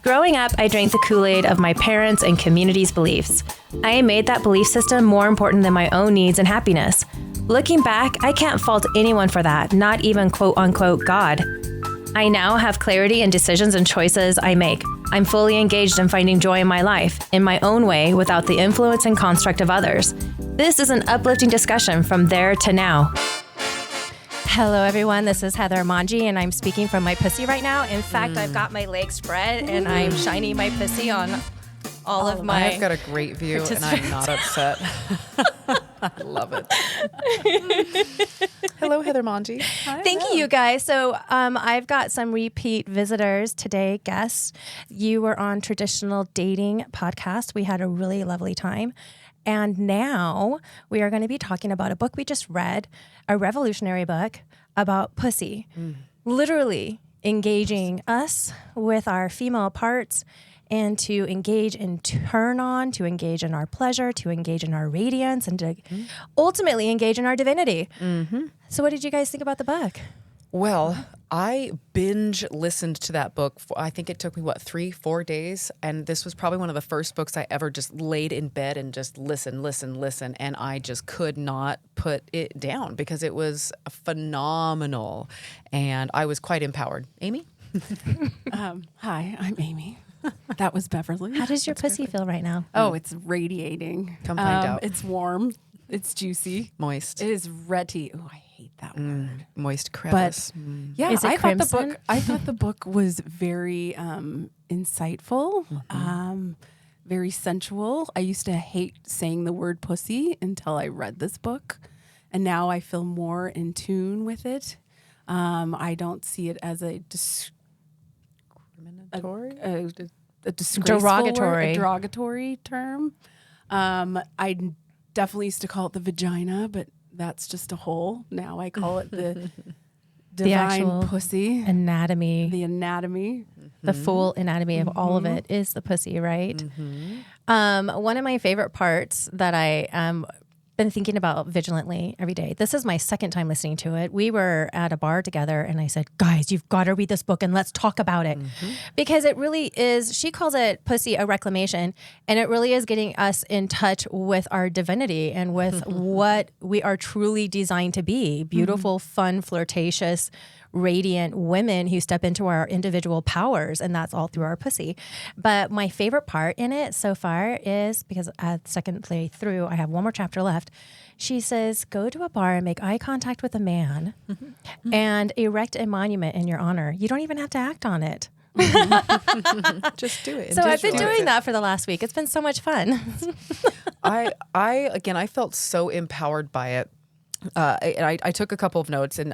Growing up, I drank the KoolAid of my parents' and community's beliefs. I made that belief system more important than my own needs and happiness. Looking back, I can't fault anyone for that, not even quote-unquote God. I now have clarity in decisions and choices I make. I'm fully engaged in finding joy in my life, in my own way, without the influence and construct of others. This is an uplifting discussion from there to now. Hello, everyone. This is Heather Mongie, and I'm speaking from my pussy right now. In fact, I've got my legs spread, and I'm shining my pussy on all of my... I've got a great view, and I'm not upset. I love it. Hello, Heather Mongie. Thank you, guys. So I've got some repeat visitors today, guests. You were on Traditional Dating Podcast. We had a really lovely time. And now we are going to be talking about a book we just read, a revolutionary book about pussy, literally engaging us with our female parts and to engage in turn on, to engage in our pleasure, to engage in our radiance, and to ultimately engage in our divinity. So what did you guys think about the book? Well, I binge listened to that book. I think it took me, 3-4 days? And this was probably one of the first books I ever just laid in bed and just listen. And I just could not put it down because it was phenomenal. And I was quite empowered. Amy? Hi, I'm Amy. That was Beverly. How does your pussy feel right now? Oh, it's radiating. Come find out. It's warm. It's juicy. Moist. It is ready. Oh, I hate that word. Moist crevice. Yeah, Is it crimson? I thought the book was very insightful, very sensual. I used to hate saying the word pussy until I read this book, and now I feel more in tune with it. I don't see it as a disgraceful word, a derogatory term. I definitely used to call it the vagina, but that's just a hole. Now I call it the divine pussy. Anatomy. The anatomy. The full anatomy of all of it is the pussy, right? One of my favorite parts that I been thinking about vigilantly every day. This is my second time listening to it. We were at a bar together and I said, guys, you've got to read this book and let's talk about it. Because it really is, she calls it pussy a reclamation, and it really is getting us in touch with our divinity and with what we are truly designed to be. Beautiful, fun, flirtatious, radiant women who step into our individual powers, and that's all through our pussy. But my favorite part in it so far is, because at second play through, I have one more chapter left. She says, go to a bar and make eye contact with a man and erect a monument in your honor. You don't even have to act on it. Just do it. So I've been doing that for the last week. It's been so much fun. I felt so empowered by it. And I took a couple of notes, and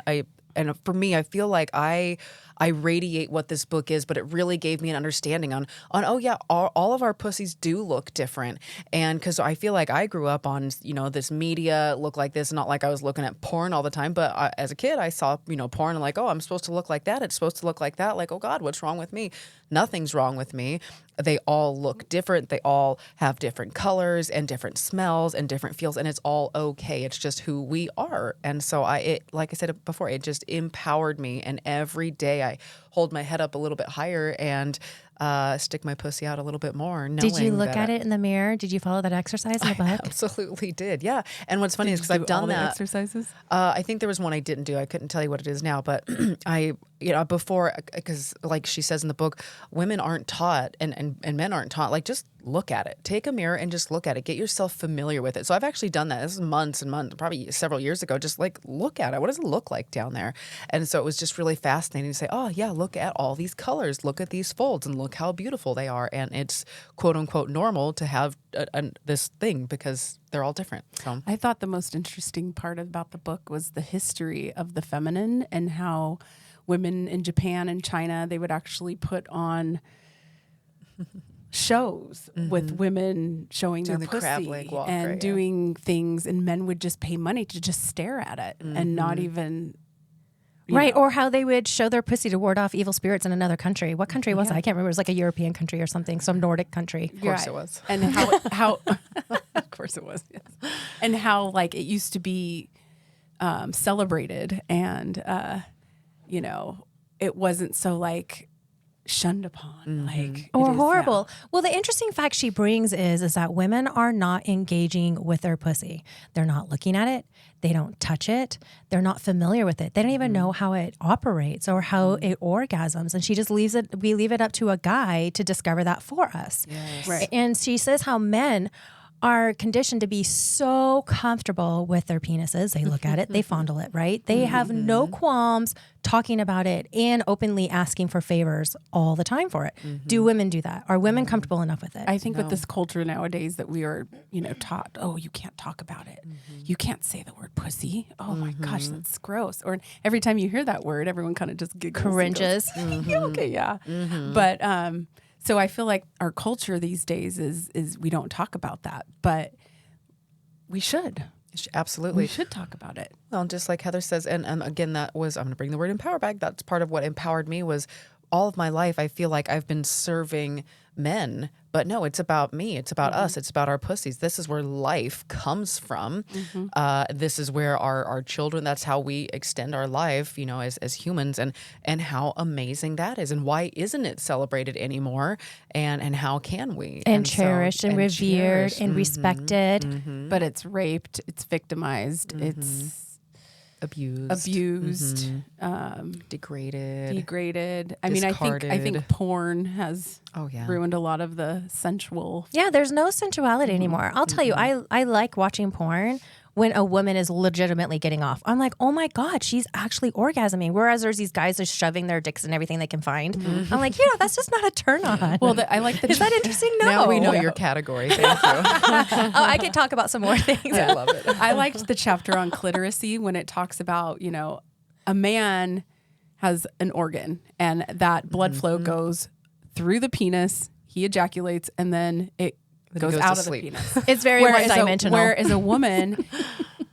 for me, I feel like I radiate what this book is, but it really gave me an understanding on all of our pussies do look different. And because I feel like I grew up on, this media look like this, not like I was looking at porn all the time. But as a kid, I saw, porn and like, oh, I'm supposed to look like that. It's supposed to look like that. Like, oh God, what's wrong with me? Nothing's wrong with me. They all look different. They all have different colors and different smells and different feels, and it's all okay. It's just who we are. And so like I said before, it just empowered me. And every day I hold my head up a little bit higher and stick my pussy out a little bit more. Did you look at it in the mirror? Did you follow that exercise in the book? I absolutely did. Yeah. And what's funny is because I've done that. Exercises? I think there was one I didn't do. I couldn't tell you what it is now, but before, because like she says in the book, women aren't taught and men aren't taught, like, just look at it. Take a mirror and just look at it. Get yourself familiar with it. So I've actually done that. This is months and months, probably several years ago. Just like, look at it. What does it look like down there? And so it was just really fascinating to say, oh yeah, look at all these colors. Look at these folds and look how beautiful they are. And it's quote unquote normal to have this thing because they're all different. So I thought the most interesting part about the book was the history of the feminine and how women in Japan and China, they would actually put on shows with women showing doing their the crab pussy leg walk, and right, doing things, and men would just pay money to just stare at it and not even Right, or how they would show their pussy to ward off evil spirits in another country. What country was it? I can't remember. It was like a European country or something, some Nordic country. Of course it was. And how of course it was. Yes. And how like it used to be celebrated, and it wasn't so like shunned upon, like or it is horrible. now. Well, the interesting fact she brings is that women are not engaging with their pussy. They're not looking at it. They don't touch it. They're not familiar with it. They don't even know how it operates or how it orgasms. And she just leaves it. We leave it up to a guy to discover that for us. Yes. Right. And she says how men are conditioned to be so comfortable with their penises. They look at it, they fondle it, right? They have no qualms talking about it and openly asking for favors all the time for it. Do women do that? Are women comfortable enough with it? I think with this culture nowadays that we are, taught, oh, you can't talk about it. You can't say the word pussy. Oh my gosh, that's gross. Or every time you hear that word, everyone kind of just giggles. Cringes. Okay, yeah. But so I feel like our culture these days is we don't talk about that, but we should. Absolutely. We should talk about it. Well, just like Heather says, and again, that was, I'm going to bring the word empower back. That's part of what empowered me was all of my life. I feel like I've been serving men, but no, it's about me. It's about us. It's about our pussies. This is where life comes from. This is where our children, that's how we extend our life, as humans, and how amazing that is. And why isn't it celebrated anymore? And how can we? And cherished and revered cherished. and respected. But it's raped, it's victimized, it's abused, degraded. I mean, I think porn has ruined a lot of the sensual. Yeah, there's no sensuality anymore. I'll tell you, I like watching porn when a woman is legitimately getting off. I'm like, oh my God, she's actually orgasming. Whereas there's these guys just shoving their dicks in everything they can find. I'm like, that's just not a turn on. Well, I like the. Is that interesting? No. Now we know your category. Thank you. I can talk about some more things. I love it. I liked the chapter on clitoris when it talks about, a man has an organ and that blood flow goes through the penis, he ejaculates, and then it goes out of the penis. It's very one-dimensional. Whereas a woman,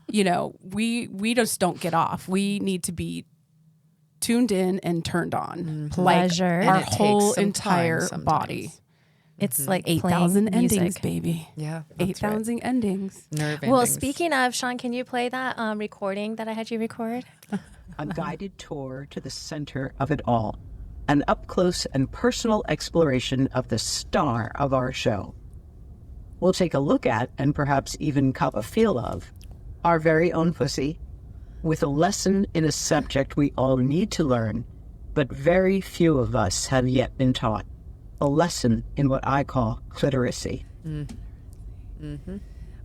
we just don't get off. We need to be tuned in and turned on. Pleasure. Like our And it whole takes some entire time body. It's like 8,000 playing music. endings, baby. Yeah. 8,000 endings. Nerve Well, endings. speaking of, Sean, can you play that recording that I had you record? A guided tour to the center of it all. An up-close and personal exploration of the star of our show. We'll take a look at, and perhaps even cop a feel of, our very own pussy, with a lesson in a subject we all need to learn, but very few of us have yet been taught. A lesson in what I call clitoracy.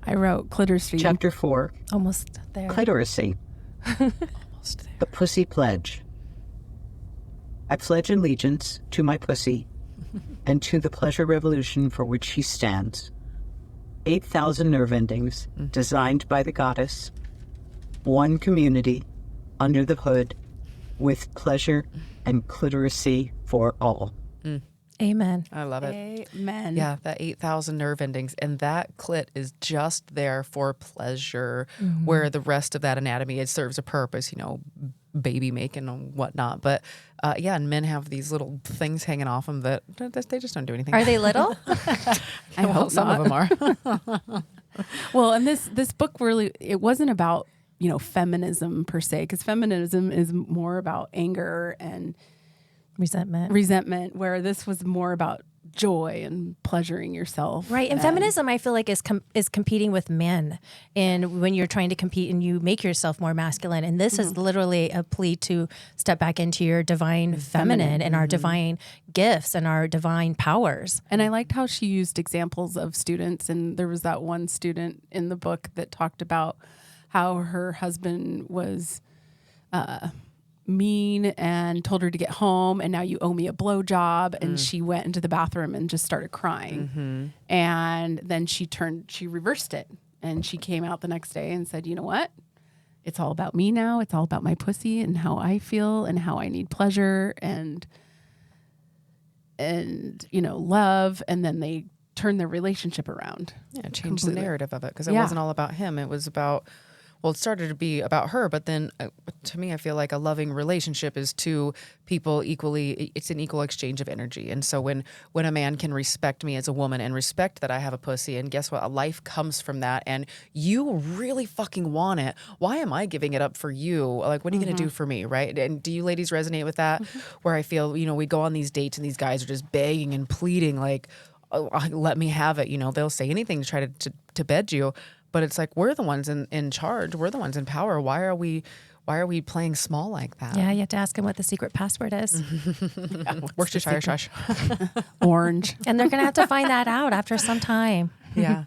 I wrote clitoracy. Chapter 4, Almost there. clitoracy. Almost there. The Pussy Pledge. I pledge allegiance to my pussy and to the pleasure revolution for which she stands. 8,000 nerve endings designed by the goddess. One community under the hood with pleasure and clitoracy for all. Amen. I love it. Amen. Yeah, that 8,000 nerve endings. And that clit is just there for pleasure, where the rest of that anatomy, it serves a purpose, baby making and whatnot. But and men have these little things hanging off them that they just don't do anything. Are they little? I hope some not. of them are. Well, and this book really, it wasn't about, feminism per se, because feminism is more about anger and resentment, where this was more about joy and pleasuring yourself. Right. And feminism, I feel like, is competing with men. And when you're trying to compete and you make yourself more masculine. And this is literally a plea to step back into your divine feminine and our divine gifts and our divine powers. And I liked how she used examples of students. And there was that one student in the book that talked about how her husband was mean and told her to get home, and now you owe me a blowjob. And she went into the bathroom and just started crying. And then she reversed it, and she came out the next day and said, you know what? It's all about me now. It's all about my pussy and how I feel and how I need pleasure and love. And then they turned their relationship around. Yeah, change the narrative of it, because it wasn't all about him. It was about, well, it started to be about her, but then to me, I feel like a loving relationship is two people equally, it's an equal exchange of energy. And so when a man can respect me as a woman and respect that I have a pussy, and guess what? A life comes from that, and you really fucking want it. Why am I giving it up for you? Like, what are you going to do for me? Right. And do you ladies resonate with that? Where I feel, you know, we go on these dates and these guys are just begging and pleading, like, oh, let me have it. You know, they'll say anything to try to bed you, but it's like, we're the ones in charge. We're the ones in power. Why are we playing small like that? Yeah, you have to ask him what the secret password is. Worcestershire. Orange. And they're going to have to find that out after some time. Yeah.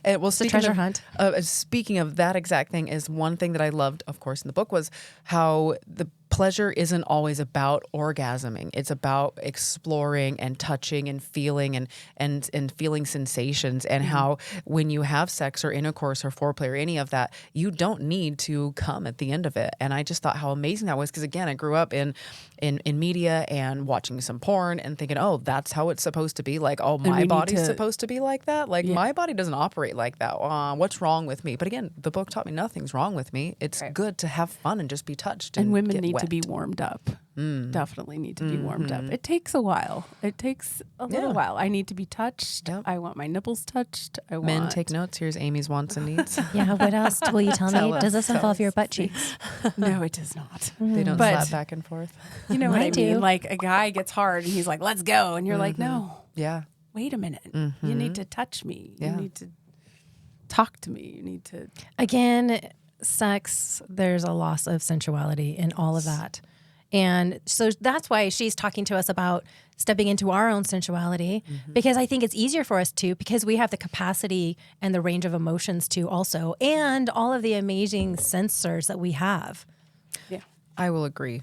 Well, It's a treasure hunt. Speaking of that exact thing, is one thing that I loved, of course, in the book was how the pleasure isn't always about orgasming. It's about exploring and touching and feeling and feeling sensations, and how when you have sex or intercourse or foreplay or any of that, you don't need to come at the end of it. And I just thought how amazing that was, because again, I grew up in media and watching some porn and thinking, oh, that's how it's supposed to be. Like, oh, my body's supposed to be like that. Like, my body doesn't operate like that. What's wrong with me? But again, the book taught me nothing's wrong with me. It's good to have fun and just be touched. And women need wet. to be warmed up. Definitely need to be warmed up. It takes a while. It takes a little while. I need to be touched. Yep. I want my nipples touched. Men, take notes. Here's Amy's wants and needs. Yeah, what else will you tell me? Does this involve your butt cheeks? No, it does not. They don't slap back and forth. You know what I do. mean? Like, a guy gets hard and he's like, let's go. And you're like, no, Yeah. wait a minute. You need to touch me. Yeah. You need to talk to me. You need to. Again, sex, there's a loss of sensuality in all of that. And so that's why she's talking to us about stepping into our own sensuality, because I think it's easier for us to, because we have the capacity and the range of emotions to also, and all of the amazing sensors that we have. Yeah. I will agree.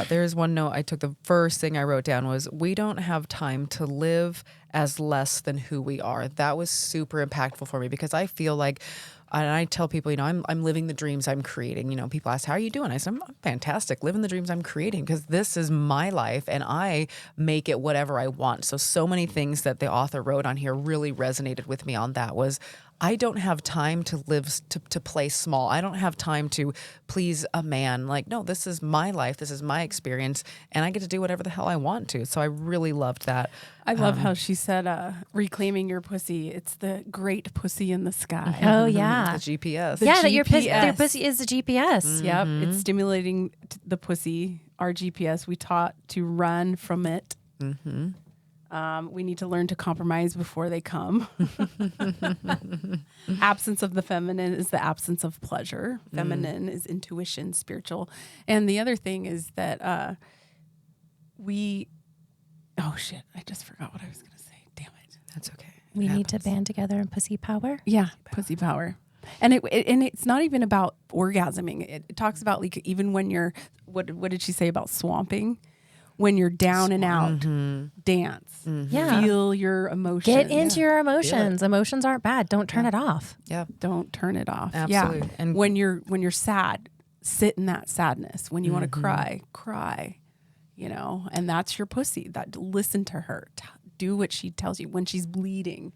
There's one note I took. The first thing I wrote down was, we don't have time to live as less than who we are. That was super impactful for me, because I feel like, and I tell people, you know, I'm living the dreams I'm creating. You know, people ask, how are you doing? I said, I'm fantastic, living the dreams I'm creating, because this is my life and I make it whatever I want. So many things that the author wrote on here really resonated with me on that. Was, I don't have time to live, to play small. I don't have time to please a man. Like, no, this is my life. This is my experience. And I get to do whatever the hell I want to. So I really loved that. I love how she said, reclaiming your pussy. It's the great pussy in the sky. Oh, yeah. The GPS. Yeah, that your GPS. pussy is the GPS. Yep. It's stimulating the pussy, our GPS. We taught to run from it. We need to learn to compromise before they come. Absence of the feminine is the absence of pleasure. Feminine is intuition, spiritual. And the other thing is that oh shit, I just forgot what I was going to say. Damn it. That's okay. We need to band together in pussy power. Yeah, pussy power. And it's not even about orgasming. It talks about, like, even when you're, what did she say about swamping? When you're down and out, dance. Yeah. Feel your emotions. Get into your emotions. Emotions aren't bad. Don't turn it off. Yeah. Don't turn it off. Absolutely. Yeah. And when you're sad, sit in that sadness. When you want to cry, you know, and that's your pussy. That listen to her. Do what she tells you when she's bleeding,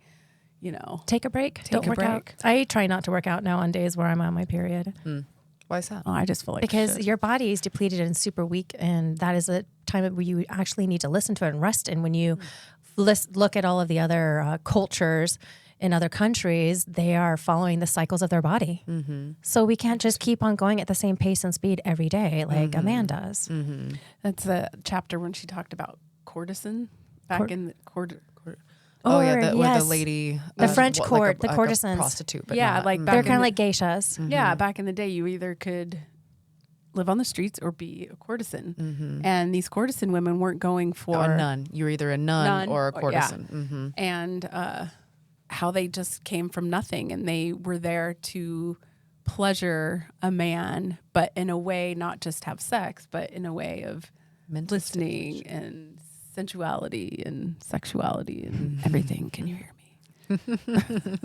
you know. Take a break. Don't a work out. break. I try not to work out now on days where I'm on my period. why is that? Oh, I just feel like Because shit. your body is depleted and super weak, and that is a time where you actually need to listen to it and rest. And when you look at all of the other cultures in other countries, they are following the cycles of their body. Mm-hmm. So we can't just keep on going at the same pace and speed every day like a man does. Mm-hmm. That's a chapter when she talked about courtesan back in the Oh yeah, Or, where the yes, lady, the French court, the like courtesans. a prostitute, but Yeah, not, like They're back kind of like geishas. Yeah, back in the day, you either could live on the streets or be a courtesan. And these courtesan women weren't going for a nun. You're either a nun or a courtesan. And how they just came from nothing, and they were there to pleasure a man, but in a way not just have sex, but in a way of Mental listening and sensuality and sexuality and everything. Can you hear me?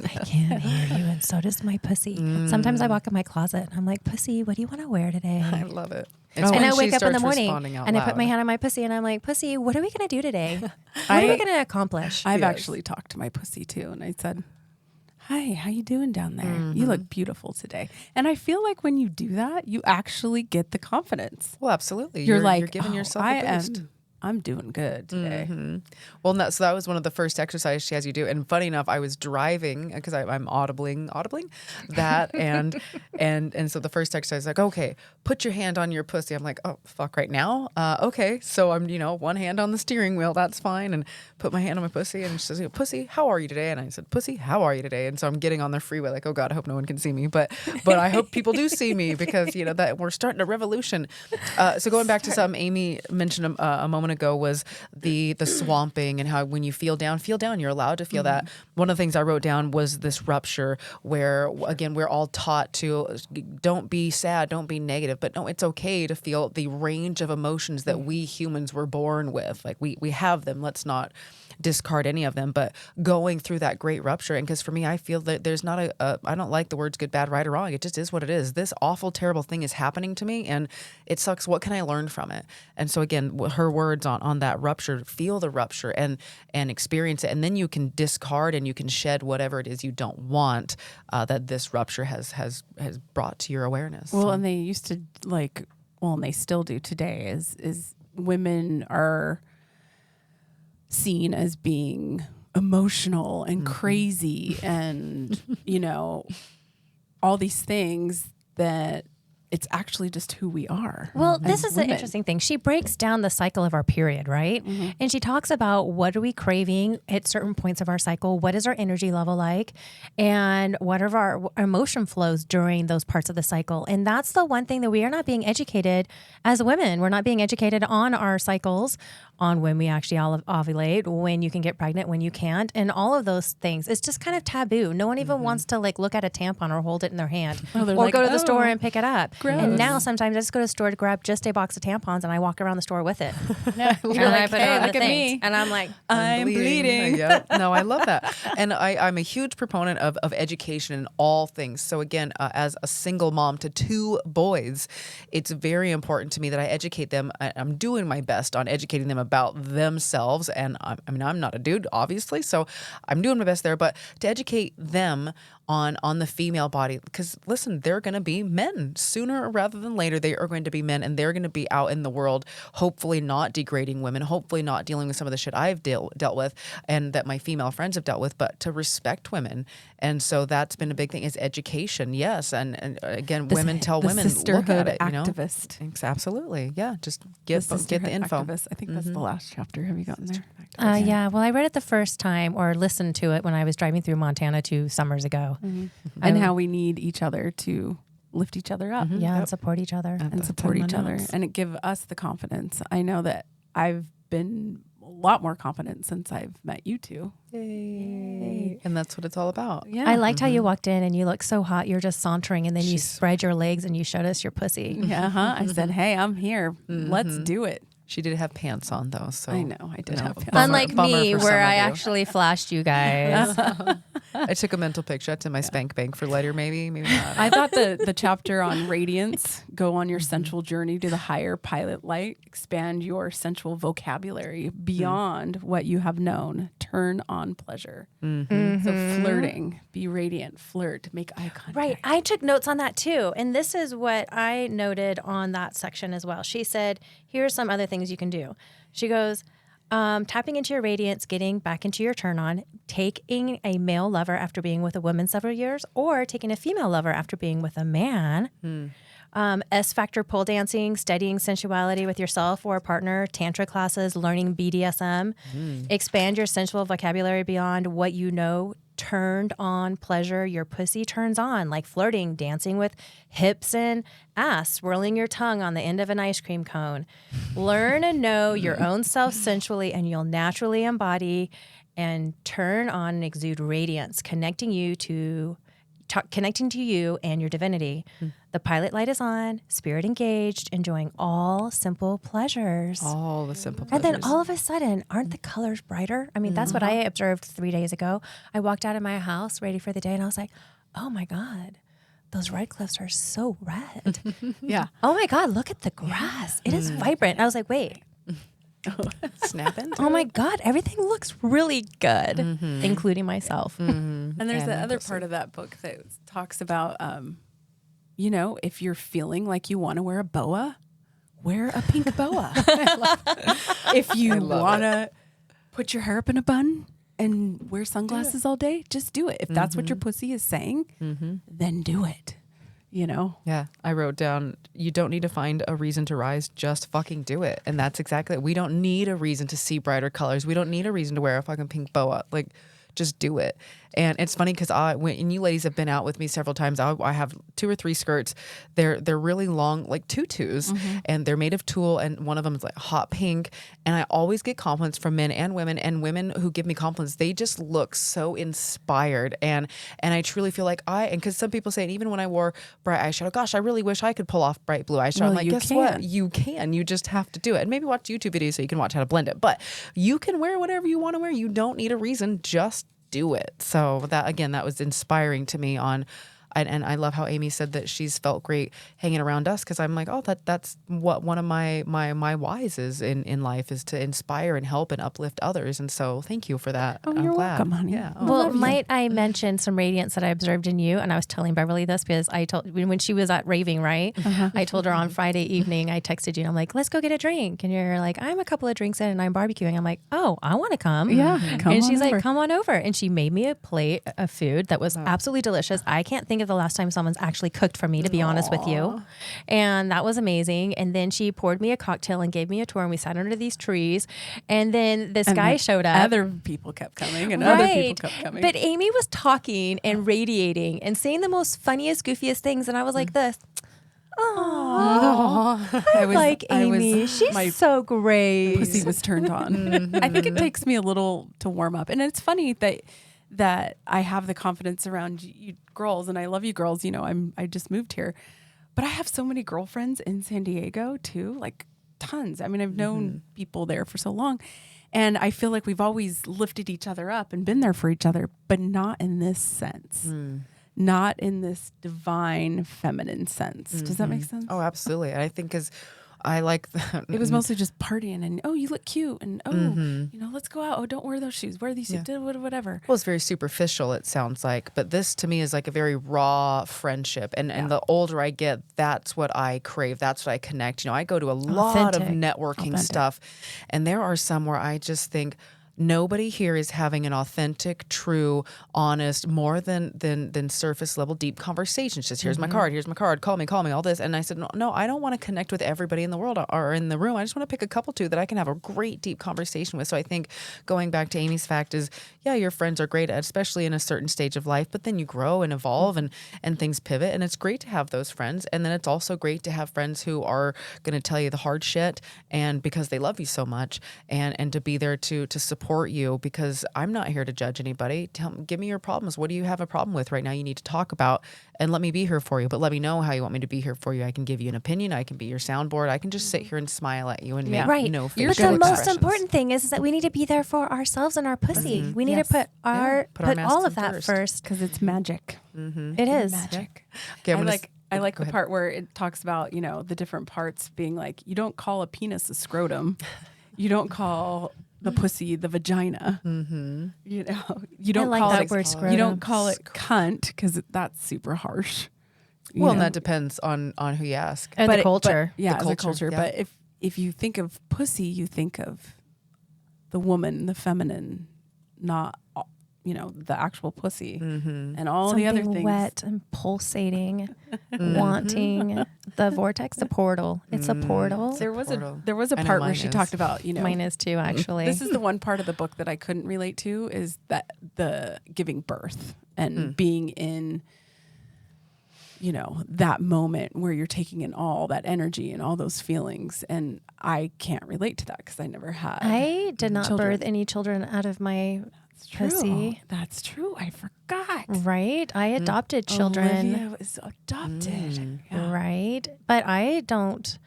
I can't hear you, and so does my pussy. Sometimes I walk in my closet and I'm like, pussy, what do you want to wear today? I love it. And I wake up in the morning and I put my hand on my pussy and I'm like, pussy, what are we going to do today? What are we going to accomplish? I've actually talked to my pussy too, and I said, hi, how you doing down there? You look beautiful today. And I feel like when you do that, you actually get the confidence. Well, absolutely. You're like, you're giving yourself a boost. I'm doing good today. Well, so that was one of the first exercises she has you do. And funny enough, I was driving because I'm audibling that, and so the first exercise, like, okay, put your hand on your pussy. I'm like, oh fuck, right now? Okay, so I'm one hand on the steering wheel. That's fine, and put my hand on my pussy, and she says, pussy, how are you today? And I said, pussy, how are you today? And so I'm getting on the freeway, like, oh god, I hope no one can see me, but I hope people do see me because that we're starting a revolution. So going back to something Amy mentioned a moment ago was the swamping and how when you feel down, you're allowed to feel that. One of the things I wrote down was this rupture where, again, we're all taught to don't be sad, don't be negative, but no, it's okay to feel the range of emotions that we humans were born with. Like we have them. Let's not discard any of them, but going through that great rupture. And because for me, I feel that there's not I don't like the words good, bad, right, or wrong. It just is what it is. This awful, terrible thing is happening to me and it sucks. What can I learn from it? And so again, her words on that rupture, feel the rupture and experience it. And then you can discard and you can shed whatever it is you don't want that this rupture has brought to your awareness. Well, and they used to and they still do today is women are seen as being emotional and crazy and, all these things that it's actually just who we are. Well, this is the interesting thing. She breaks down the cycle of our period, right? And she talks about what are we craving at certain points of our cycle, what is our energy level like, and what are our emotion flows during those parts of the cycle. And that's the one thing that we are not being educated as women. We're not being educated on our cycles, on when we actually ovulate, when you can get pregnant, when you can't, and all of those things. It's just kind of taboo. No one even wants to look at a tampon or hold it in their hand or go to the store and pick it up. Gross. And now sometimes I just go to the store to grab just a box of tampons and I walk around the store with it. You're And I like, put it hey, on the look at thing. me. And I'm like, I'm bleeding. Yeah. No, I love that. And I'm a huge proponent of education in all things. So again, as a single mom to 2 boys, it's very important to me that I educate them. I'm doing my best on educating them about themselves. And I'm not a dude, obviously, so I'm doing my best there. But to educate them on the female body, because listen, they're going to be men sooner rather than later. They are going to be men, and they're going to be out in the world, hopefully not degrading women, hopefully not dealing with some of the shit I've dealt with and that my female friends have dealt with, but to respect women. And so that's been a big thing, is education. Yes. And again, women tell women, look at it, activist. Absolutely. Yeah. Just get the info. Activist. I think that's the last chapter. Have you gotten there? yeah. Well, I read it the first time or listened to it when I was driving through Montana 2 summers ago. And how we need each other to lift each other up. Yeah, and support each other. And support each other. And it give us the confidence. I know that I've been a lot more confident since I've met you two. Yay. And that's what it's all about. Yeah. I liked how you walked in and you looked so hot. You're just sauntering and then you spread your legs and you showed us your pussy. Yeah, I said, hey, I'm here. Let's do it. She did have pants on though, so I know I did have pants. Unlike me, for some where of I you. actually flashed you guys. I took a mental picture. That's in my spank bank for later, maybe not. I thought the chapter on radiance, go on your sensual journey to the higher pilot light, expand your sensual vocabulary beyond what you have known, turn on pleasure. So flirting, be radiant, flirt, make eye contact. Right. I took notes on that too. And this is what I noted on that section as well. She said, here are some other things you can do. She goes, tapping into your radiance, getting back into your turn on, taking a male lover after being with a woman several years, or taking a female lover after being with a man. S-factor pole dancing, studying sensuality with yourself or a partner, tantra classes, learning BDSM, expand your sensual vocabulary beyond what you know, turned on pleasure your pussy turns on, like flirting, dancing with hips and ass, swirling your tongue on the end of an ice cream cone. Learn and know your own self sensually, and you'll naturally embody and turn on and exude radiance, connecting to you and your divinity. The pilot light is on, spirit engaged, enjoying all simple pleasures. All the simple pleasures. And then all of a sudden, aren't the colors brighter? I mean, that's what I observed 3 days ago. I walked out of my house ready for the day and I was like, oh my God, those red cliffs are so red. Yeah. Oh my God, look at the grass. It is vibrant. I was like, wait. snap into oh my it. God, everything looks really good, including myself. And there's And the my other pussy. part of that book that talks about, you know, if you're feeling like you want to wear a boa, wear a pink boa. If you want to put your hair up in a bun and wear sunglasses all day, just do it. If that's what your pussy is saying, then do it. You know? Yeah, I wrote down, you don't need to find a reason to rise, just fucking do it. And that's exactly it. We don't need a reason to see brighter colors. We don't need a reason to wear a fucking pink boa. Like, just do it. And it's funny because when you ladies have been out with me several times, I have 2 or 3 skirts. They're really long, like tutus, and they're made of tulle. And one of them is like hot pink. And I always get compliments from men and women who give me compliments. They just look so inspired. And I truly feel like because some people say, and even when I wore bright eyeshadow, gosh, I really wish I could pull off bright blue eyeshadow. Well, I'm like, you guess can. what? You can. You just have to do it. And maybe watch YouTube videos so you can watch how to blend it. But you can wear whatever you want to wear. You don't need a reason. Just do it. So that was inspiring to me and I love how Amy said that she's felt great hanging around us, because I'm like, oh, that's what one of my whys is in life, is to inspire and help and uplift others. And so thank you for that. Oh, I'm you're glad. welcome, honey. Yeah. Well, might I mention some radiance that I observed in you? And I was telling Beverly this because I told when she was at raving, right? I told her on Friday evening, I texted you and I'm like, let's go get a drink. And you're like, I'm a couple of drinks in and I'm barbecuing. I'm like, oh, I want to come. Yeah, come And on she's over. like, come on over. And she made me a plate of food that was absolutely delicious. I can't think of the last time someone's actually cooked for me, to be honest with you. And that was amazing. And then she poured me a cocktail and gave me a tour, and we sat under these trees. And then this guy showed up. Other people kept coming and other people kept coming. But Amy was talking and radiating and saying the most funniest, goofiest things. And I was like this. Oh, I like Amy. She's so great. Pussy was turned on. I think it takes me a little to warm up. And it's funny that I have the confidence around you girls, and I love you girls. You know, I just moved here, but I have so many girlfriends in San Diego too, like tons. I mean, I've known people there for so long, and I feel like we've always lifted each other up and been there for each other, but not in this sense. Not in this divine feminine sense. Does that make sense? Oh, absolutely. And I think because I like that. It was mostly just partying and, oh, you look cute. And, oh, you know, let's go out. Oh, don't wear those shoes. Wear these shoes. Whatever. Well, it's very superficial, it sounds like. But this to me is like a very raw friendship. And the older I get, that's what I crave. That's what I connect. You know, I go to a lot of networking stuff. And there are some where I just think, nobody here is having an authentic, true, honest, more than surface level, deep conversations. Just here's my card, call me, all this. And I said, no, I don't want to connect with everybody in the world or in the room. I just want to pick a couple two that I can have a great, deep conversation with. So I think going back to Amy's fact is, yeah, your friends are great, especially in a certain stage of life, but then you grow and evolve and things pivot. And it's great to have those friends. And then it's also great to have friends who are going to tell you the hard shit, and because they love you so much, and to be there to support you, because I'm not here to judge anybody. Give me your problems. What do you have a problem with right now you need to talk about, and let me be here for you, but let me know how you want me to be here for you. I can give you an opinion. I can be your soundboard. I can just sit here and smile at you and make no facial But the most expressions. important thing is that we need to be there for ourselves and our pussy. We need to put put all of masks in that first. Because it's magic. It is. Magic. Okay, I like go the ahead. part where it talks about, you know, the different parts being like, you don't call a penis a scrotum. You don't call the pussy the vagina. You know, you don't like call that it word You scrotum. don't call it cunt, because that's super harsh. You Well, know? that depends on who you ask. And the culture. Yeah, The as a culture. yeah. But if you think of pussy, you think of the woman, the feminine, not, you know, the actual pussy and all Something the other things. wet and pulsating, wanting the vortex, the portal. It's a portal. There was portal. a I know part where mine she is. talked about, you know, Mine is too, actually. this is the one part of the book that I couldn't relate to, is that the giving birth and being in, you know, that moment where you're taking in all that energy and all those feelings. And I can't relate to that because I never had. I did not children. birth any children out of my pussy. That's true. I forgot. Right? I adopted children. Olivia was adopted. Yeah. Right? But I don't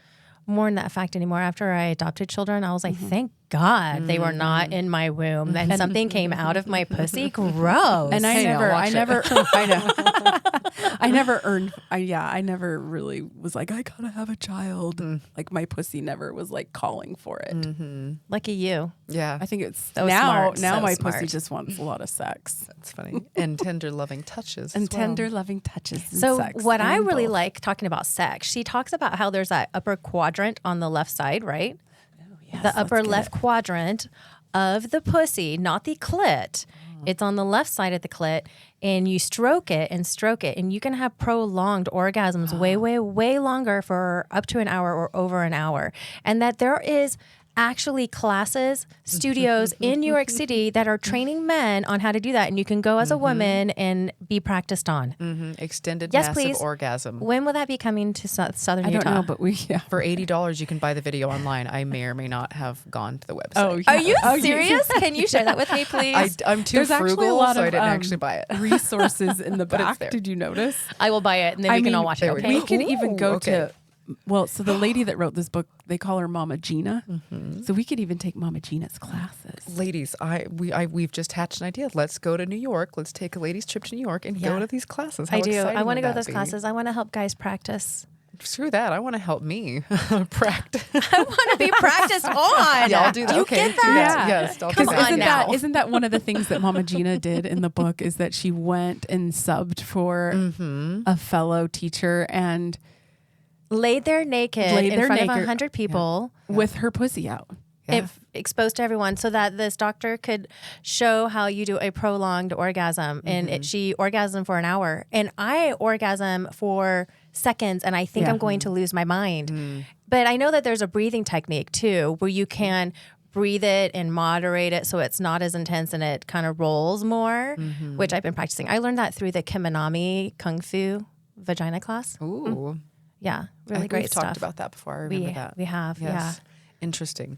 mourn that fact anymore. After I adopted children, I was like, thank God they were not in my womb. And something came out of my pussy. Gross. And I Hey, now, never, watch it. I know. I never earned. I never really was like, I gotta have a child. Like my pussy never was like calling for it. Lucky you. Yeah. I think it's So now. smart, Now so my smart. pussy just wants a lot of sex That's funny. And tender, loving touches. and as well. tender, loving touches. And So sex what I and really both. like talking about sex, she talks about how there's that upper quadrant on the left side, right? Yes, The upper let's get left it. quadrant of the pussy, not the clit. It's on the left side of the clit, and you stroke it, and you can have prolonged orgasms way, way, way longer for up to an hour or over an hour. And that there is actually classes, studios in New York City that are training men on how to do that. And you can go as a woman and be practiced on. Extended Yes, massive please. orgasm. When will that be coming to Southern I Utah? don't know, but we For $80, you can buy the video online. I may or may not have gone to the website. Oh, yeah. Are you Oh, you- serious? Can you share that with me, please? I'm too There's frugal, actually a lot so I of didn't actually buy it. resources in the But it's back. there. Did you notice? I will buy it, and then we can all watch it. there we Okay. We could even Ooh, go okay. to. Well, so the lady that wrote this book, they call her Mama Gina. So we could even take Mama Gina's classes. Ladies, we've just hatched an idea. Let's go to New York. Let's take a ladies' trip to New York and go Yeah. to these classes. How I do. exciting I want to would go to that those be? classes. I want to help guys practice. Screw that. I want to help me practice. I want to be practiced on. Yeah, I'll do that. You okay, get do that? Yes, I'll do Come that. on Isn't now. isn't that one of the things that Mama Gina did in the book? Is that she went and subbed for a fellow teacher and Laid there naked Laid in there front of naked. 100 people. with her pussy out. Yeah. Exposed to everyone, so that this doctor could show how you do a prolonged orgasm. And she orgasmed for an hour, and I orgasm for seconds, and I think I'm going to lose my mind. But I know that there's a breathing technique too, where you can breathe it and moderate it so it's not as intense and it kind of rolls more, which I've been practicing. I learned that through the Kiminami Kung Fu vagina class. Ooh. Yeah, really great We've stuff. talked about that before. I remember that. We have, Yes. Interesting.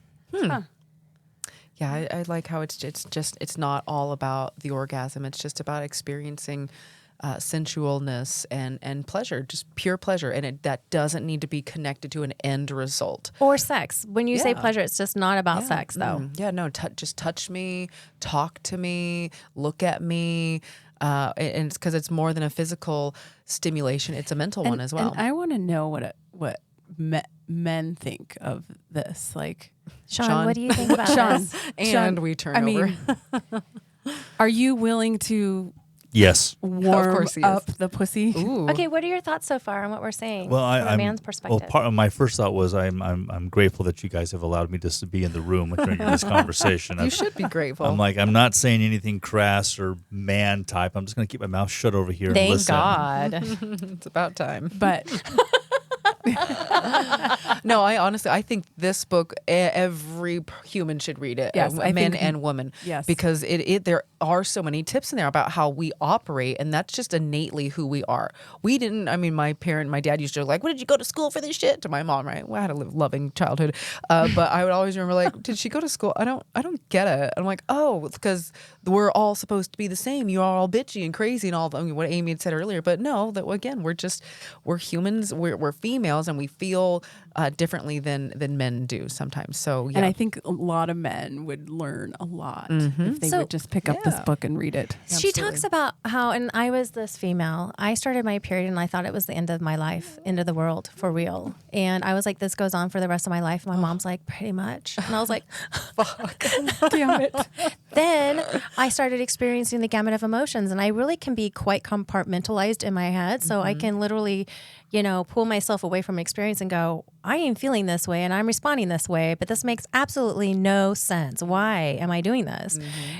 Yeah, I like how it's not all about the orgasm. It's just about experiencing sensualness and pleasure, just pure pleasure, and that doesn't need to be connected to an end result. Or sex. When you say Yeah. pleasure, it's just not about sex, though. Yeah, no, just touch me, talk to me, look at me. And it's because it's more than a physical stimulation; it's a mental one as well. And I want to know what men think of this. Like, Sean, what do you think about Sean, this? and we turn over. Are you willing to Yes. warm course he is. up the pussy? Ooh. Okay, what are your thoughts so far on what we're saying Well, from a man's perspective? Well, part of my first thought was I'm grateful that you guys have allowed me to be in the room during this conversation. You should be grateful. I'm like, I'm not saying anything crass or man type. I'm just going to keep my mouth shut over here and Thank listen. God. It's about time. But No, I think this book, every human should read it. Yes, I men think- and women. yes. Because there are so many tips in there about how we operate, and that's just innately who we are. We didn't. I mean, my dad used to like, "What did you go to school for this shit?" To my mom, right? Well, I had a loving childhood, but I would always remember like, "Did she go to school?" I don't get it. I'm like, oh, it's because we're all supposed to be the same. You are all bitchy and crazy and all. I mean, what Amy had said earlier, but no, that again, we're humans. We're females, and we feel differently than men do sometimes. So yeah. and I think a lot of men would learn a lot if they So- would just pick up this Yeah. book and read it. She talks about how, and I was this female. I started my period and I thought it was the end of my life, end of the world, for real. And I was like, this goes on for the rest of my life. My mom's like, pretty much. And I was like, fuck. Damn it. Then I started experiencing the gamut of emotions, and I really can be quite compartmentalized in my head. So I can literally, pull myself away from an experience and go, I am feeling this way and I'm responding this way, but this makes absolutely no sense. Why am I doing this?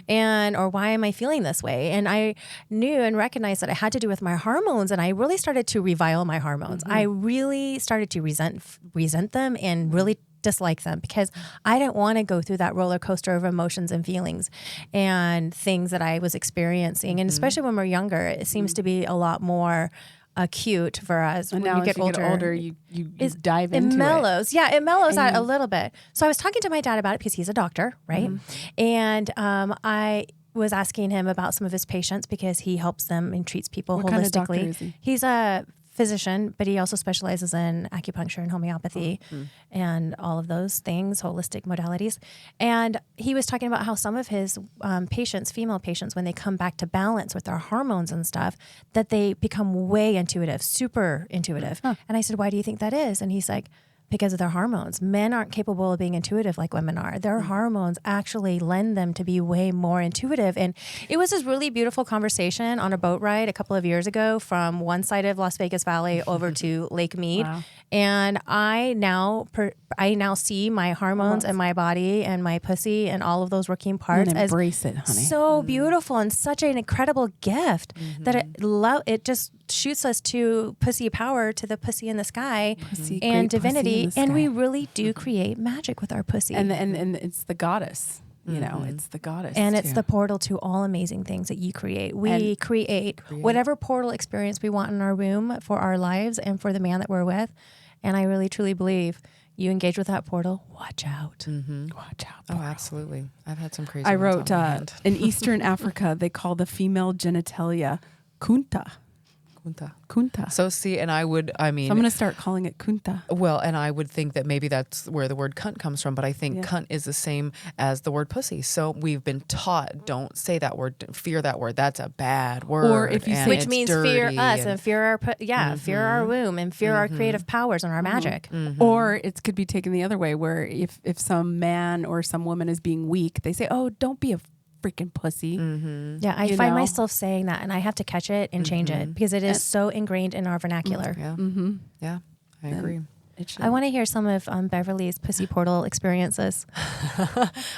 Or why am I feeling this way? And I knew and recognized that it had to do with my hormones, and I really started to revile my hormones. I really started to resent them and really dislike them, because I didn't want to go through that roller coaster of emotions and feelings and things that I was experiencing. And especially when we're younger, it seems to be a lot more acute for us. And when now you as get older, you dive into it mellows. Yeah, it mellows out a And- little bit. So I was talking to my dad about it because he's a doctor, right? And I was asking him about some of his patients because he helps them and treats people What holistically. kind of doctor is he? He's a physician, but he also specializes in acupuncture and homeopathy and all of those things, holistic modalities. And he was talking about how some of his patients, female patients, when they come back to balance with their hormones and stuff, that they become way intuitive, super intuitive. And I said, why do you think that is? And he's like, because of their hormones. Men aren't capable of being intuitive like women are. Their hormones actually lend them to be way more intuitive. And it was this really beautiful conversation on a boat ride a couple of years ago from one side of Las Vegas Valley over to Lake Mead. Wow. And I now see my hormones and my body and my pussy and all of those working parts and embrace it, honey. So beautiful and such an incredible gift that it just shoots us to pussy power, to the pussy in the sky and divinity. And we really do create magic with our pussy. And it's the goddess. You know, it's the goddess. And it's the portal to all amazing things that you create. We create whatever portal experience we want in our womb for our lives and for the man that we're with. And I really, truly believe you engage with that portal, watch out. Watch out. Oh, absolutely. I've had some crazy I ones wrote, on my hand. in Eastern Africa, they call the female genitalia kunta. Kunta. So see, and I'm So I'm going to start calling it kunta. well, and I would think that maybe that's where the word cunt comes from, but I think cunt is the same as the word pussy. So we've been taught, don't say that word, fear that word. That's a bad word. Or if you say, which means fear us and fear our fear our womb and fear our creative powers and our magic. Or it could be taken the other way, where if some man or some woman is being weak, they say, oh, don't be a freaking pussy. Yeah, I find myself saying that, and I have to catch it and change it because it is so ingrained in our vernacular. Yeah, I agree. I want to hear some of Beverly's pussy portal experiences.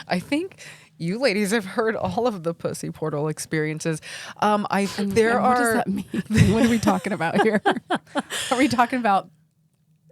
I think you ladies have heard all of the pussy portal experiences. What does that mean? What are we talking about here? Are we talking about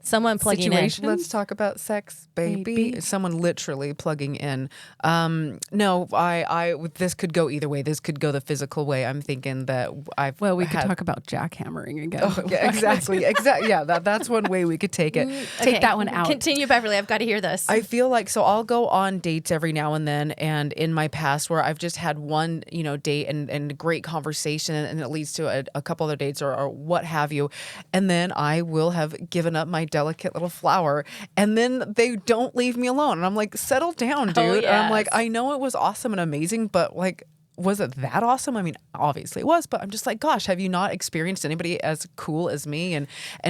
someone plugging situations? Let's talk about sex, baby. Someone literally plugging in. No, I this could go either way. This could go the physical way. I'm thinking that we could talk about jackhammering again. Oh, yeah, exactly. Yeah, that's one way we could take it. Take that one out. Continue, Beverly. I've got to hear this. I feel like, so I'll go on dates every now and then, and in my past where I've just had one, date and great conversation, and it leads to a couple other dates or what have you, and then I will have given up my delicate little flower, and then they don't leave me alone, and I'm like, settle down, dude. Oh, yes. And I'm like, I know it was awesome and amazing, but like, was it that awesome? I mean, obviously it was, but I'm just like, gosh, have you not experienced anybody as cool as me and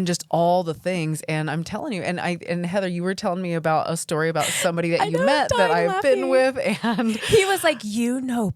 just all the things? And I'm telling you, and Heather, you were telling me about a story about somebody that you met that I've been with, and he was like,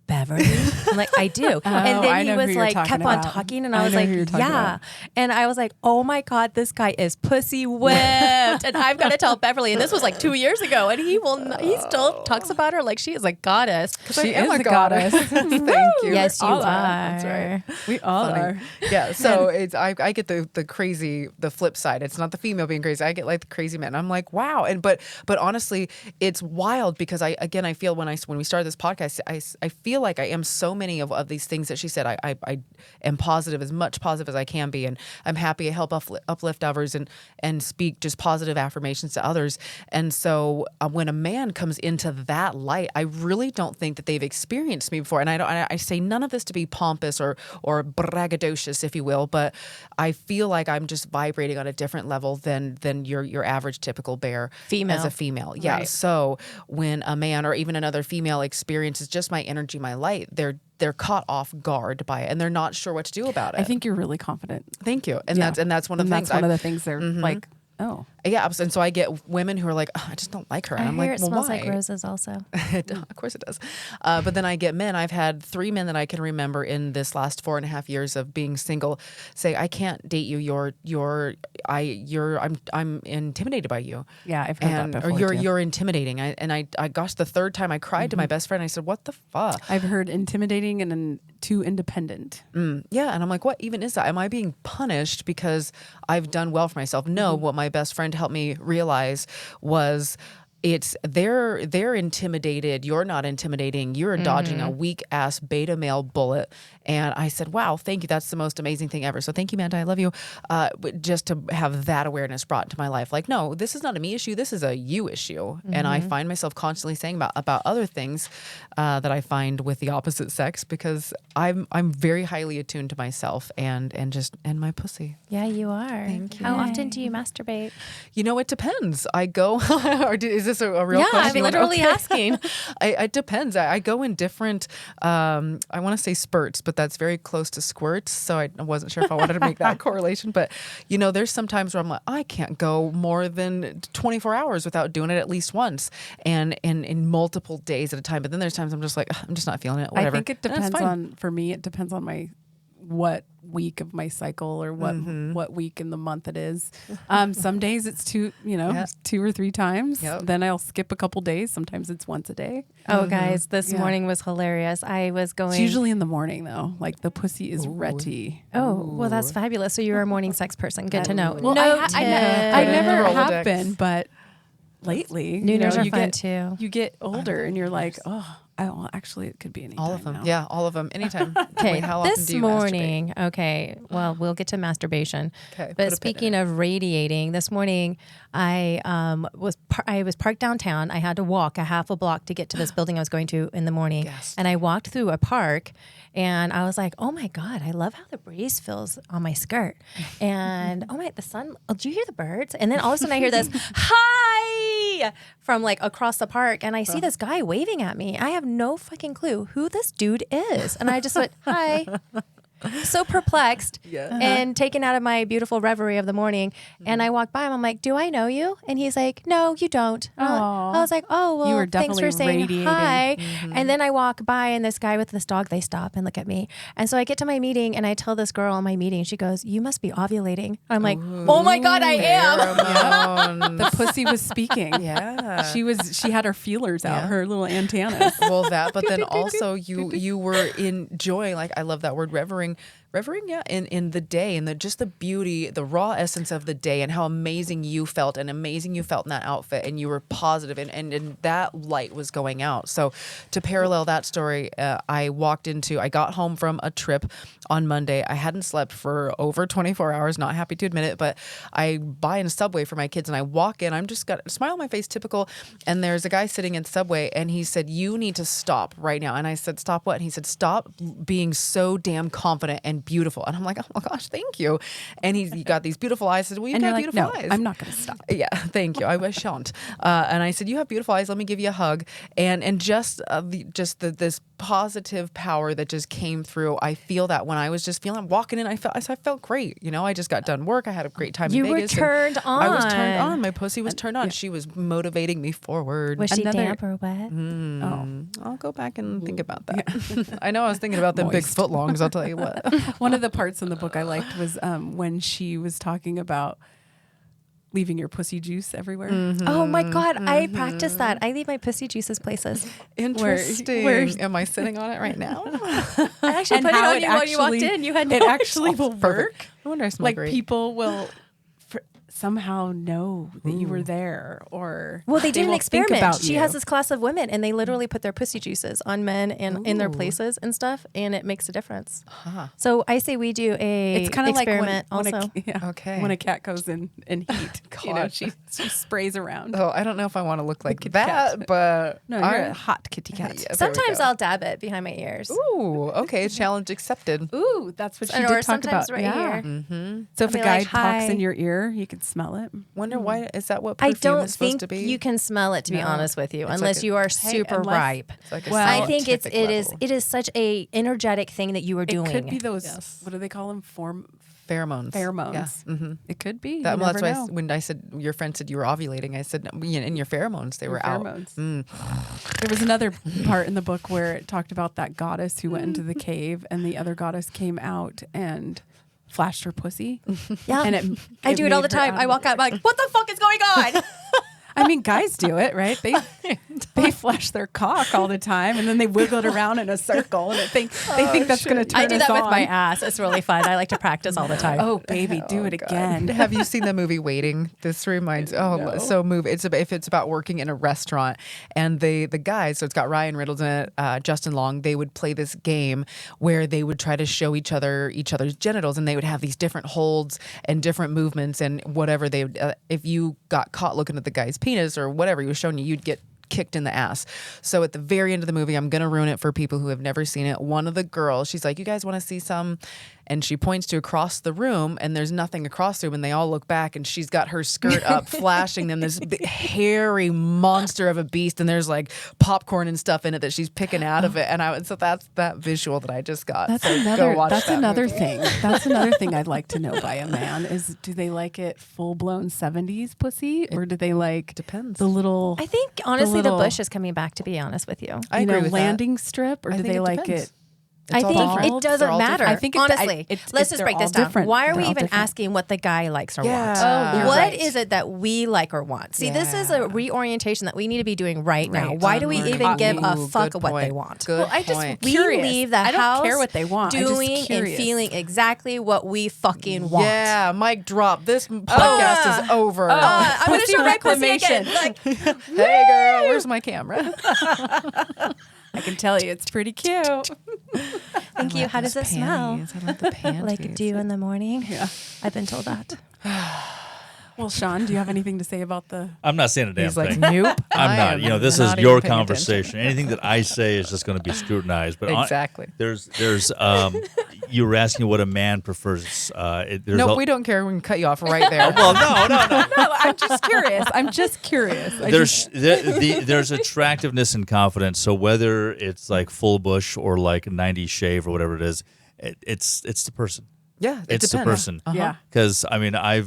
Beverly? I'm like, I do. And then he was like, kept on talking, and I was like, yeah. And I was like, oh my God, this guy is pussy whipped. And I've got to tell Beverly, and this was like 2 years ago, and he still talks about her like she is a goddess. She is a goddess. Thank you. Yes, you are. That's right. We all are. Yeah. So I get the crazy, the flip side. It's not the female being crazy. I get like the crazy man. I'm like, wow. And but honestly, it's wild because I feel when we started this podcast, I feel like I am so many of these things that she said. I am positive, as much positive as I can be, and I'm happy to help uplift others and speak just positive affirmations to others. And so when a man comes into that light, I really don't think that they've experienced me before. And I say none of this to be pompous or braggadocious, if you will, but I feel like I'm just vibrating on a different level than your average typical bear female. As a female. Yeah. Right. So when a man or even another female experiences just my energy, my light, they're caught off guard by it, and they're not sure what to do about it. I think you're really confident. Thank you. And that's one of the things. That's one of the things they're like, oh. Yeah, and so I get women who are like, oh, I just don't like her. And I'm like, it well, smells why? like roses also. Of course it does. But then I get men. I've had 3 men that I can remember in this last 4.5 years of being single say, I can't date you. I'm intimidated by you. Yeah, I've heard that before. Or you're intimidating. Gosh, the third time I cried to my best friend. I said, what the fuck? I've heard intimidating and then too independent. Yeah, and I'm like, what even is that? Am I being punished because I've done well for myself? No, what my best friend helped me realize was they're intimidated. You're not intimidating. You're dodging a weak ass beta male bullet. And I said, wow, thank you. That's the most amazing thing ever. So thank you, Manta. I love you. But just to have that awareness brought into my life, like, no, this is not a me issue. This is a you issue. And I find myself constantly saying about other things that I find with the opposite sex, because I'm very highly attuned to myself and my pussy. Yeah, you are. Thank you. How often do you masturbate? You know, it depends. I go, is this a real question? Yeah, I'm literally asking. It depends. I go in different, I want to say spurts, but that's very close to squirts. So I wasn't sure if I wanted to make that correlation. But, you know, there's some times where I'm like, I can't go more than 24 hours without doing it at least once, and in multiple days at a time. But then there's times I'm just like, I'm just not feeling it. Whatever. I think it depends on, for me, it depends on what week of my cycle or what week in the month it is. Some days it's 2 or 3 times. Yep. Then I'll skip a couple days. Sometimes it's once a day. Oh, guys, this morning was hilarious. I was going. It's usually in the morning though. Like the pussy is retty. Oh, well, that's fabulous. So you're a morning sex person. Good to know. Well, No, I never Rolodex. have been, but lately, Nooners are you fun get, too. You get older and you're like, actually, it could be any All time of them. now. Yeah, all of them. Anytime. Okay, Wait, how often this do you morning, okay, well, we'll get to masturbation. Okay, put But a pin speaking in of radiating, this morning I was parked downtown. I had to walk a half a block to get to this building I was going to in the morning. Yes. And I walked through a park and I was like, oh my God, I love how the breeze feels on my skirt. And the sun, do you hear the birds? And then all of a sudden I hear this, hi, from like across the park. And I see this guy waving at me. I have no fucking clue who this dude is. And I just went, hi. So perplexed and taken out of my beautiful reverie of the morning. And I walked by him. I'm like, do I know you? And he's like, no, you don't. I was like, oh, well, You were thanks definitely for saying radiating. hi. And then I walk by and this guy with this dog, they stop and look at me. And so I get to my meeting and I tell this girl in my meeting, she goes, you must be ovulating. I'm like, oh my God, I am. The pussy was speaking. Yeah. She had her feelers out, her little antennas. Well, but then also you were enjoying, like, I love that word, revering, in the day and just the beauty, the raw essence of the day, and how amazing you felt in that outfit, and you were positive, and that light was going out. So to parallel that story, I got home from a trip on Monday. I hadn't slept for over 24 hours, not happy to admit it, but I buy in a Subway for my kids and I walk in, I'm just got a smile on my face, typical, and there's a guy sitting in Subway and he said, you need to stop right now. And I said, stop what? And he said, stop being so damn confident and beautiful. And I'm like, oh my gosh, thank you. And he got these beautiful eyes. I said, well, you've got beautiful eyes. I'm not going to stop. Yeah, thank you. I shan't. And I said, you have beautiful eyes. Let me give you a hug. And this positive power that just came through. I feel that when I was just walking in, I felt great. You know, I just got done work. I had a great time in Vegas. You were turned on. I was turned on. My pussy was turned on. She was motivating me forward. Was she damp or wet? I'll go back and think about that. I know I was thinking about them big footlongs. I'll tell you what. One of the parts in the book I liked was when she was talking about leaving your pussy juice everywhere. Oh my God, I practice that. I leave my pussy juices places. Interesting. Am I sitting on it right now? I actually And put it how on it you while you walked actually- in. You had It no actually will work. I wonder I smell Like great. people will somehow know that you were there, or Well, they did an will think experiment. about She you. has this class of women, and they literally put their pussy juices on men and in their places and stuff, and it makes a difference. So I say we do a It's kind of like experiment when also. Okay. when a cat goes in heat. You know, she sprays around. Oh, I don't know if I want to look like kitty that, cat. but No, you're a hot kitty cat. Yeah, there we Sometimes go. I'll dab it behind my ears. Ooh, okay, challenge accepted. Ooh, that's what she Or did talk sometimes about. right yeah. here. So if I'll a be guy like, talks "Hi." in your ear, you can smell it. Wonder why is that what I perfume don't is supposed think to be? you can smell it, to be No. honest with you, It's unless like a- you are super unless- ripe. It's like a Well, I think it scientific is level. such a energetic thing that you are doing. It could be those. Yes. What do they call them? Pheromones. Pheromones. Yeah. Mm-hmm. It could be. Well, You that's never why know. when I said your friend said you were ovulating, I said no, in your pheromones they Your were out. pheromones. There was another part in the book where it talked about that goddess who went into the cave, and the other goddess came out and flashed her pussy. Yeah, And I do it all the made her time. I walk out, I'm like, what the fuck is going on? I mean, guys do it, right? They flash their cock all the time, and then they wiggle it around in a circle, and they think that's going to turn I do that us with on. my ass. It's really fun. I like to practice all the time. Oh, baby, do it again. Have you seen the movie Waiting? This reminds so movie. If it's about working in a restaurant, and the guys, so it's got Ryan Reynolds in it, Justin Long. They would play this game where they would try to show each other's genitals, and they would have these different holds and different movements and whatever they. If you got caught looking at the guy's penis or whatever he was showing you, you'd get kicked in the ass. So at the very end of the movie, I'm gonna ruin it for people who have never seen it. One of the girls, she's like, "You guys want to see some?" And she points to across the room, and there's nothing across the room, and they all look back, and she's got her skirt up, flashing them this big, hairy monster of a beast, and there's like popcorn and stuff in it that she's picking out of it. And so that's that visual that I just got. That's so another. go watch That's that another movie. thing. That's another thing I'd like to know by a man is, do they like it full blown 70s pussy, or do they like depends. the little? I think honestly, the little- bush is coming back. To be honest with you, I agree with that. landing strip, or I do think they it like depends. it? I all think different. it They're doesn't all matter. different. I think honestly, let's just they're break all this down. different. Why are They're we all even different. asking what the guy likes or Yeah. wants? Oh, you're What right. is it that we like or want? See, this is a Yeah. reorientation that we need to be doing right now. Right. Why do we even give a Ooh, fuck good what they point. want? Good Well, I just point. We Curious. leave the I don't house care what they want. I'm just doing and curious. feeling exactly what we fucking want. Yeah, mic drop. This podcast is over. I'm gonna Pussy show my pussy again. reclamation. Like, Hey, girl, where's my camera? I can tell you, it's pretty cute. thank you. How does it smell? I love the panties. Like dew in the morning. Yeah. I've been told that. Well, Sean, do you have anything to say about the? I'm not saying a damn He's like, thing. nope. I'm I not. am You know, this is not your even paying conversation. Anything that I say is just going to be scrutinized. But Exactly. there's you were asking what a man prefers. Nope, we don't care. We can cut you off right there. Well, no. No, I'm just curious. I'm just curious. There's attractiveness and confidence. So whether it's like full bush or like 90s shave or whatever it is, it's the person. Yeah, it It's the depends. person. Yeah. Because I mean, I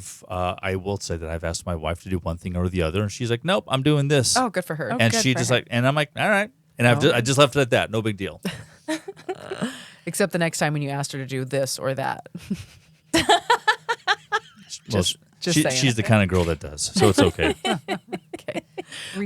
will say that I've asked my wife to do one thing or the other, and she's like, "Nope, I'm doing this." Oh, good for her. and good she for just her. like, and I'm like, "All right," and I just left it at that. No big deal. Except the next time when you asked her to do this or that. Just saying. she's the kind of girl that does, so it's okay. Okay.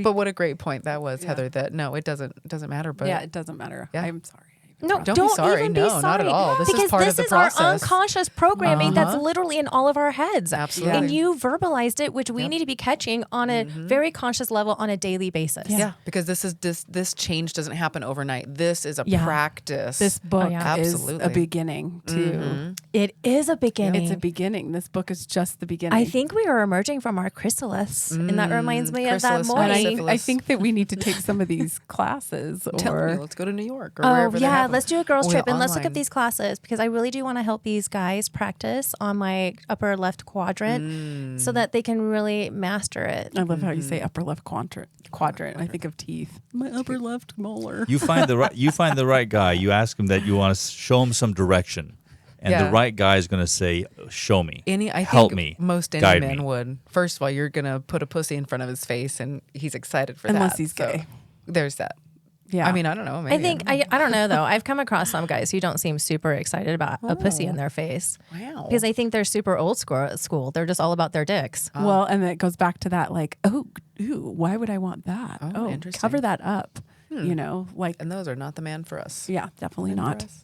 But what a great point that was, Heather, that no, it doesn't matter. But Yeah, it doesn't matter. Yeah. I'm sorry. No, Don't be sorry. even No, be sorry. not at all. This is because part of this the is our process. unconscious programming that's literally in all of our heads. Absolutely. And you verbalized it, which we need to be catching on a very conscious level on a daily basis. Yeah, because this change doesn't happen overnight. This is a Yeah. practice. This book yeah. is Absolutely. a beginning too. It is a beginning. It's a beginning. This book is just the beginning. I think we are emerging from our chrysalis, and that reminds me of that chrysalis, and morning. syphilis. I think that we need to take some of these classes. Tell me, Or let's go to New York or Oh wherever they yeah, have them. let's do a girls Or trip and let's look online. at these classes because I really do want to help these guys practice on my upper left quadrant so that they can really master it. I love how you say upper left quadrant. I think of teeth. My upper left molar. You find the right guy. You ask him that you want to show him some direction, and Yeah. the right guy is going to say, "Show me, I help think me, most any guide men me." would. First of all, you're gonna put a pussy in front of his face, and he's excited for that. Unless he's So gay. there's that. Yeah. I mean, I don't know. Maybe. I think I don't know though. I've come across some guys who don't seem super excited about a pussy in their face Wow. because I think they're super old school. They're just all about their dicks. well, and it goes back to that, like, why would I want that? Oh, interesting. Cover that up. You know, like, And those are not the man for us. yeah, definitely Men for not. us.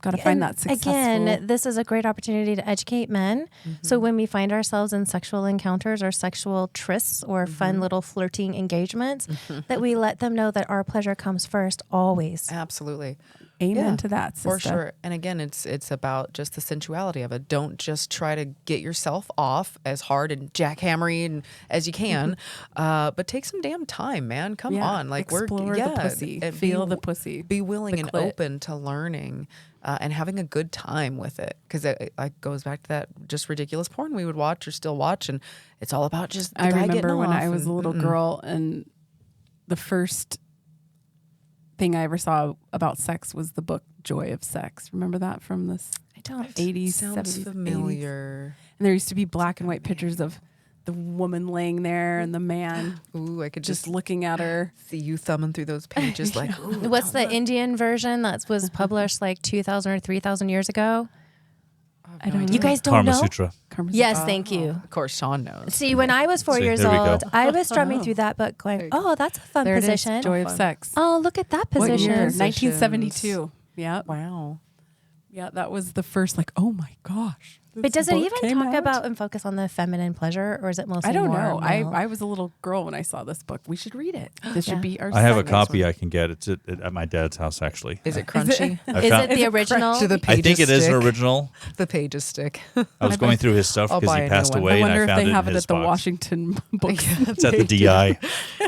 Got to find that successful. Again, this is a great opportunity to educate men. So when we find ourselves in sexual encounters or sexual trysts or fun little flirting engagements, that we let them know that our pleasure comes first always. Absolutely. Amen Yeah, to that, sister. For sure. And again, it's about just the sensuality of it. Don't just try to get yourself off as hard and jackhammery and as you can, but take some damn time, man. Come Yeah, on, like explore the pussy, and feel the pussy, be willing the and clit. open to learning and having a good time with it. Because it goes back to that just ridiculous porn we would watch or still watch, and it's all about just. The I guy remember getting when off I was and- a little girl, and the first thing I ever saw about sex was the book Joy of Sex. Remember that from this I don't. 80s, Sounds 70s, 80s? familiar. And there used to be black and white pictures of the woman laying there and the man Ooh, I could just just looking at her. see you thumbing through those pages like, ooh. What's the Indian version that was published like 2,000 or 3,000 years ago? I don't know. You guys don't Karma know? Sutra. Yes, thank you. Of course, Sean knows. See, when I was 4 See, years there we go. old, I was strumming through that book going, oh, that's a fun There it is. position. Joy of Sex. Oh, look at that What position. year? 1972. Yeah. Wow. Yeah, that was the first, like, oh my gosh. But does it book even came talk out? about and focus on the feminine pleasure, or is it mostly I don't more know. male? I was a little girl when I saw this book. We should read it. This should be our I have a second copy one. I can get. It's at my dad's house, actually. Is it crunchy? Is it the original? Do the I think pages it is stick? original. The pages stick. I was going through his stuff I'll because buy he a new passed one. away, I and wonder I if found they it in have it his at the box. Washington book. It's at the DI.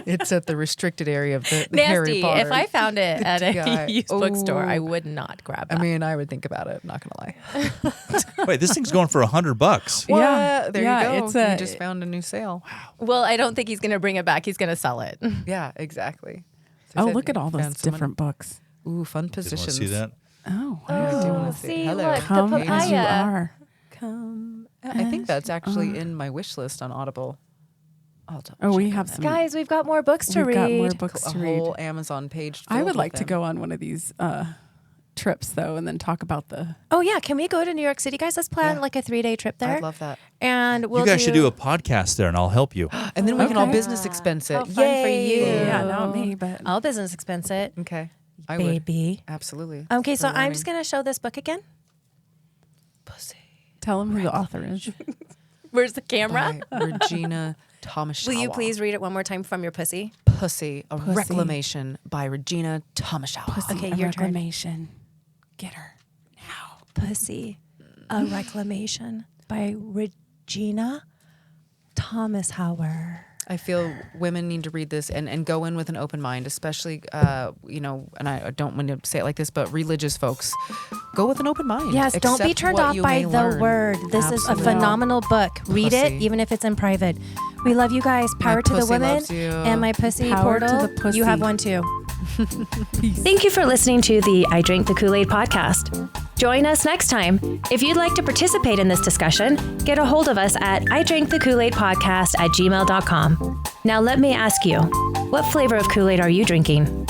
It's at the restricted area of the Harry Nasty. Potter. If I found it at guy. a used bookstore, I Ooh. would not grab I that. mean, I would think about it. I'm not gonna lie. Wait, this thing's going for $100. What? Yeah. There Yeah, you go. it's You just found a new sale. Well, I don't think he's going to bring it back. He's going to sell it. Yeah, exactly. So Oh, said look at you all those found someone- different books. Ooh, fun Did you want positions. to see that? Oh, I do Oh, want to see. see, Hello. look, the come as you papaya. are. Come. I think that's actually in my wish list on Audible. I'll double Oh, we check have on some. Guys, we've got more books to We've read. got more that. books A to read. whole Amazon page. I filled would like with to them. go on one of these trips though, and then talk about the. Oh, yeah. Can we go to New York City, guys? Let's plan Yeah. like a 3-day trip there. I'd love that. And we'll You guys should do a podcast there, and I'll help you. And then we can all Okay. business expense it. How fun for you. Yeah, not me, but I'll business expense it. Okay. I would. Baby. Absolutely. Okay, so For I'm learning. just going to show this book again. Pussy. tell them who the author is. Where's the camera? By Regina Thomashouser. Will you please read it one more time from your pussy? Pussy, a Reclamation by Regina Thomashouser. Okay, A your turn. Reclamation. Get her now. Pussy, a Reclamation by Regina Thomashouser. I feel women need to read this and go in with an open mind, especially, and I don't want to say it like this, but religious folks, go with an open mind. Yes, don't be Accept turned what off you by may the learn. word. This is a Absolutely. phenomenal book. Read it, Pussy. even if it's in private. We love you guys. Power to the pussy women loves you. and my pussy Power to portal. the pussy. You have one too. Thank you for listening to the I Drink the KoolAid podcast. Join us next time. If you'd like to participate in this discussion, get a hold of us at idrinkthekooladpodcast@gmail.com. Now let me ask you, what flavor of Kool-Aid are you drinking?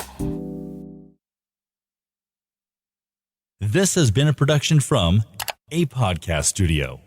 This has been a production from a podcast studio.